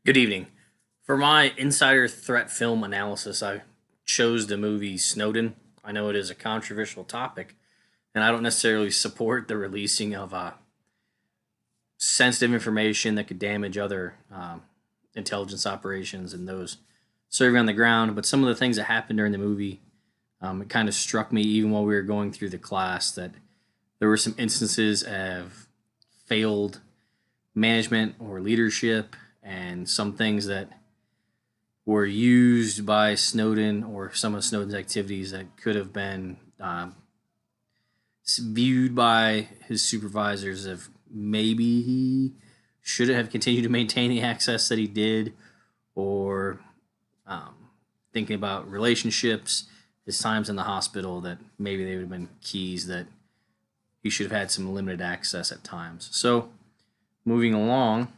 Good evening. For my insider threat film analysis, I chose the movie Snowden. I know it is a controversial topic, and I don't necessarily support the releasing of sensitive information that could damage other intelligence operations and those serving on the ground. But some of the things that happened during the movie, it kind of struck me even while we were going through the class that there were some instances of failed management or leadership and some things that were used by Snowden or some of Snowden's activities that could have been viewed by his supervisors of maybe he should have continued to maintain the access that he did, or um, thinking about relationships, his times in the hospital, that maybe they would have been keys that he should have had some limited access at times. So, moving along,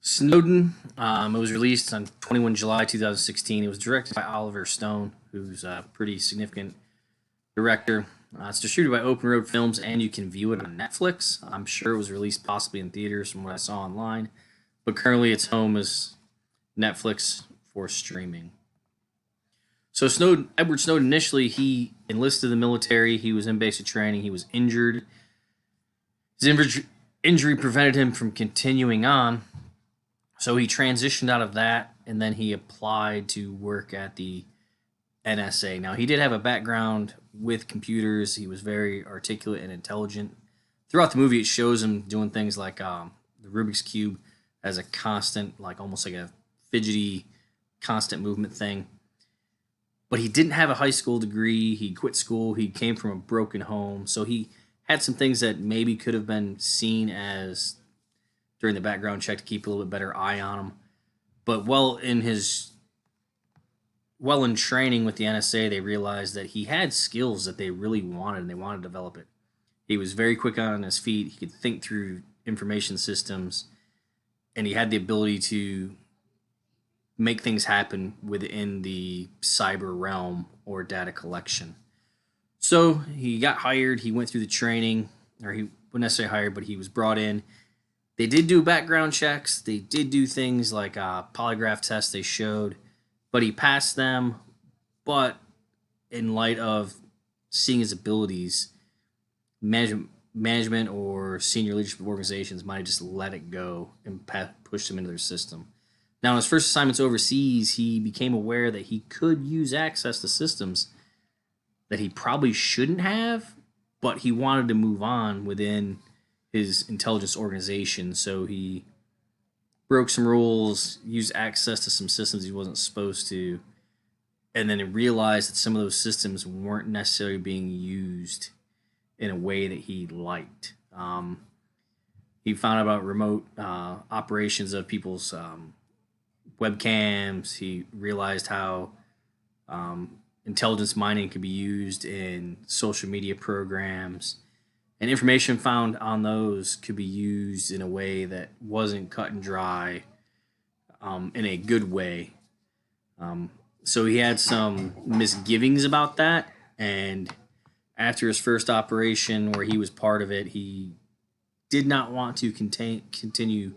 Snowden. It was released on 21 July 2016. It was directed by Oliver Stone, who's a pretty significant director. It's distributed by Open Road Films, and you can view it on Netflix. I'm sure it was released possibly in theaters from what I saw online, but currently its home is Netflix for streaming. So Edward Snowden, initially he enlisted in the military. He was in basic training. He was injured. His injury prevented him from continuing on. So he transitioned out of that, and then he applied to work at the NSA. Now, he did have a background with computers. He was very articulate and intelligent. Throughout the movie, it shows him doing things like the Rubik's Cube as a constant, like almost like a fidgety, constant movement thing. But he didn't have a high school degree. He quit school. He came from a broken home. So he had some things that maybe could have been seen as during the background check to keep a little bit better eye on him. But while in training with the NSA, they realized that he had skills that they really wanted, and they wanted to develop it. He was very quick on his feet. He could think through information systems, and he had the ability to make things happen within the cyber realm or data collection. So he got hired. He went through the training, or he wasn't necessarily hired, but he was brought in. They did do background checks. They did do things like polygraph tests they showed, but he passed them. But in light of seeing his abilities, management or senior leadership organizations might have just let it go and pushed him into their system. Now, in his first assignments overseas, he became aware that he could use access to systems that he probably shouldn't have, but he wanted to move on within his intelligence organization. So he broke some rules, used access to some systems he wasn't supposed to, and then he realized that some of those systems weren't necessarily being used in a way that he liked. He found out about remote operations of people's webcams. He realized how intelligence mining could be used in social media programs, and information found on those could be used in a way that wasn't cut and dry, in a good way. So he had some misgivings about that, and after his first operation, where he was part of it, he did not want to continue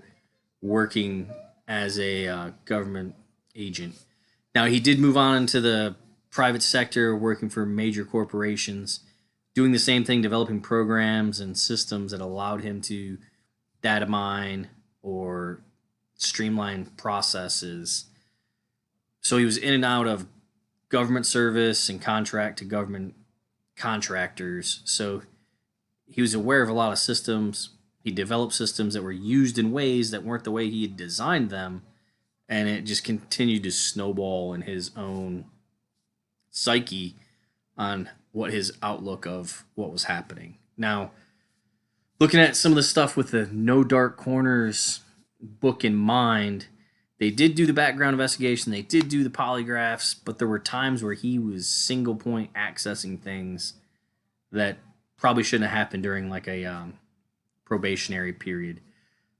working as a government agent. Now, he did move on into the private sector, working for major corporations, doing the same thing, developing programs and systems that allowed him to data mine or streamline processes. So he was in and out of government service and contract to government contractors. So he was aware of a lot of systems. He developed systems that were used in ways that weren't the way he had designed them, and it just continued to snowball in his own psyche on what his outlook of what was happening. Now, looking at some of the stuff with the No Dark Corners book in mind, they did do the background investigation, they did do the polygraphs, but there were times where he was single point accessing things that probably shouldn't have happened during like a probationary period.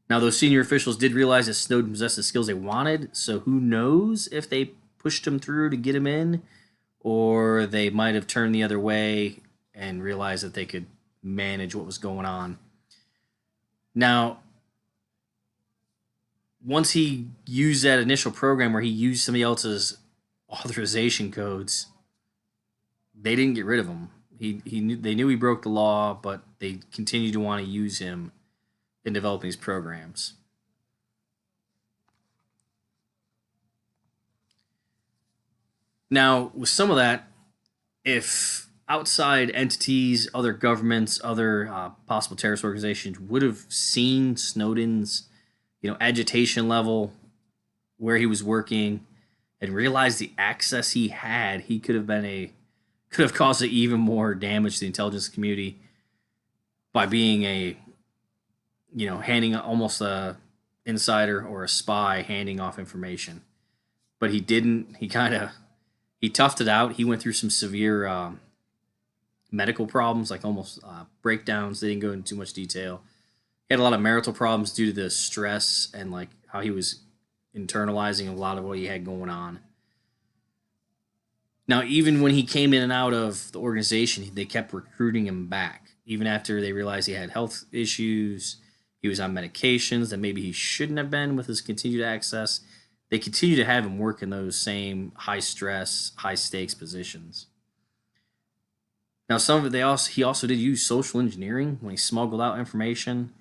Now, those senior officials did realize that Snowden possessed the skills they wanted, so who knows if they pushed him through to get him in, or they might have turned the other way and realized that they could manage what was going on. Now, once he used that initial program where he used somebody else's authorization codes, they didn't get rid of him. They knew he broke the law, but they continued to want to use him in developing these programs. Now, with some of that, if outside entities, other governments, other possible terrorist organizations would have seen Snowden's, agitation level, where he was working, and realized the access he had, he could have caused even more damage to the intelligence community by being handing almost a insider or a spy handing off information. But he didn't. He toughed it out. He went through some severe medical problems, like almost breakdowns. They didn't go into too much detail. He had a lot of marital problems due to the stress and like how he was internalizing a lot of what he had going on. Now, even when he came in and out of the organization, they kept recruiting him back. Even after they realized he had health issues, he was on medications that maybe he shouldn't have been with his continued access. They continue to have him work in those same high stress, high stakes positions. Now, some of it, he also did use social engineering when he smuggled out information,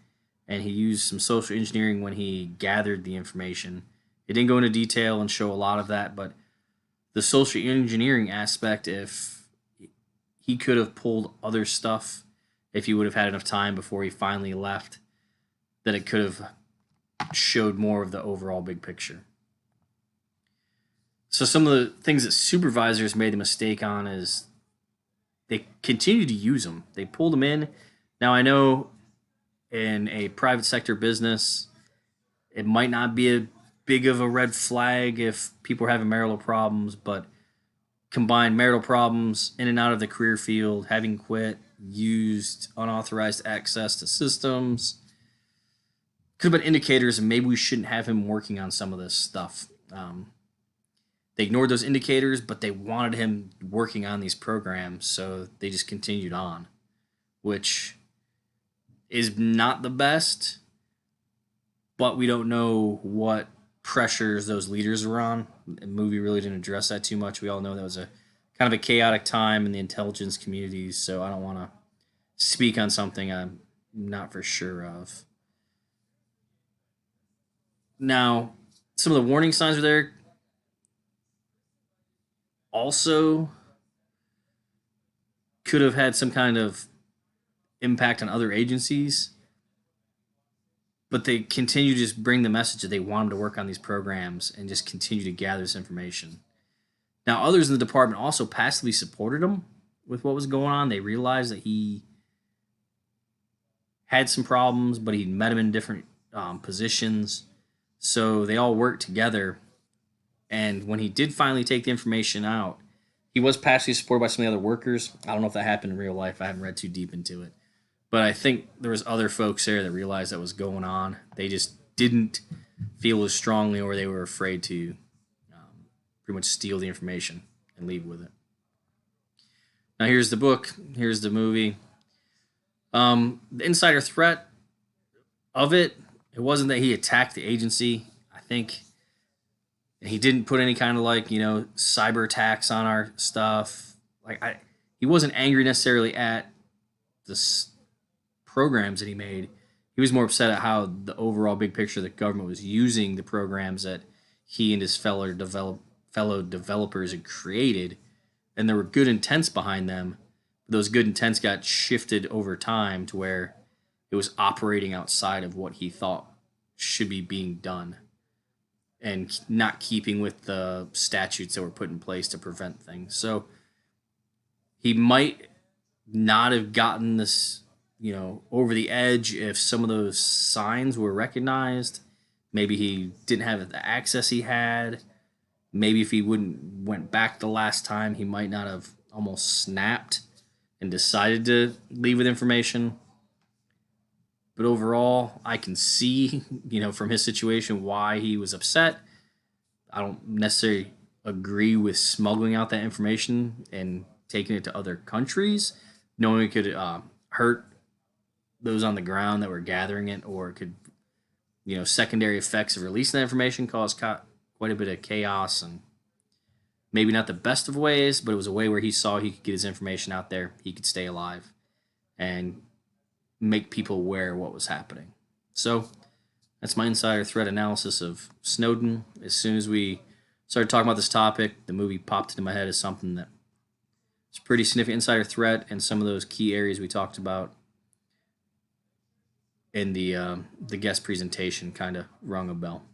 and he used some social engineering when he gathered the information. It didn't go into detail and show a lot of that, but the social engineering aspect, if he could have pulled other stuff, if he would have had enough time before he finally left, that it could have showed more of the overall big picture. So some of the things that supervisors made the mistake on is they continued to use them. They pulled them in. Now, I know in a private sector business, it might not be a big of a red flag if people are having marital problems, but combined marital problems in and out of the career field, having quit, used unauthorized access to systems, could have been indicators, and maybe we shouldn't have him working on some of this stuff. They ignored those indicators, but they wanted him working on these programs, so they just continued on, which is not the best, but we don't know what pressures those leaders were on. The movie really didn't address that too much. We all know that was a kind of a chaotic time in the intelligence communities, so I don't want to speak on something I'm not for sure of. Now, some of the warning signs are there. Also, could have had some kind of impact on other agencies, but they continue to just bring the message that they want him to work on these programs and just continue to gather this information. Now, others in the department also passively supported him with what was going on. They realized that he had some problems, but he met him in different positions. So they all worked together. And when he did finally take the information out, he was passively supported by some of the other workers. I don't know if that happened in real life. I haven't read too deep into it. But I think there was other folks there that realized that was going on. They just didn't feel as strongly, or they were afraid to pretty much steal the information and leave with it. Now here's the book. Here's the movie. The insider threat of it wasn't that he attacked the agency. I think he didn't put any kind of cyber attacks on our stuff. He wasn't angry necessarily at the programs that he made. He was more upset at how the overall big picture the government was using the programs that he and his fellow developers had created, and there were good intents behind them. Those good intents got shifted over time to where it was operating outside of what he thought should be being done, and not keeping with the statutes that were put in place to prevent things. So he might not have gotten this, over the edge if some of those signs were recognized. Maybe he didn't have the access he had. Maybe if he went back the last time, he might not have almost snapped and decided to leave with information. But overall, I can see, from his situation why he was upset. I don't necessarily agree with smuggling out that information and taking it to other countries, knowing it could hurt those on the ground that were gathering it, or it could, secondary effects of releasing that information cause quite a bit of chaos, and maybe not the best of ways, but it was a way where he saw he could get his information out there, he could stay alive, and make people aware of what was happening. So that's my insider threat analysis of Snowden. As soon as we started talking about this topic, the movie popped into my head as something that is pretty significant insider threat, and some of those key areas we talked about in the guest presentation kind of rung a bell.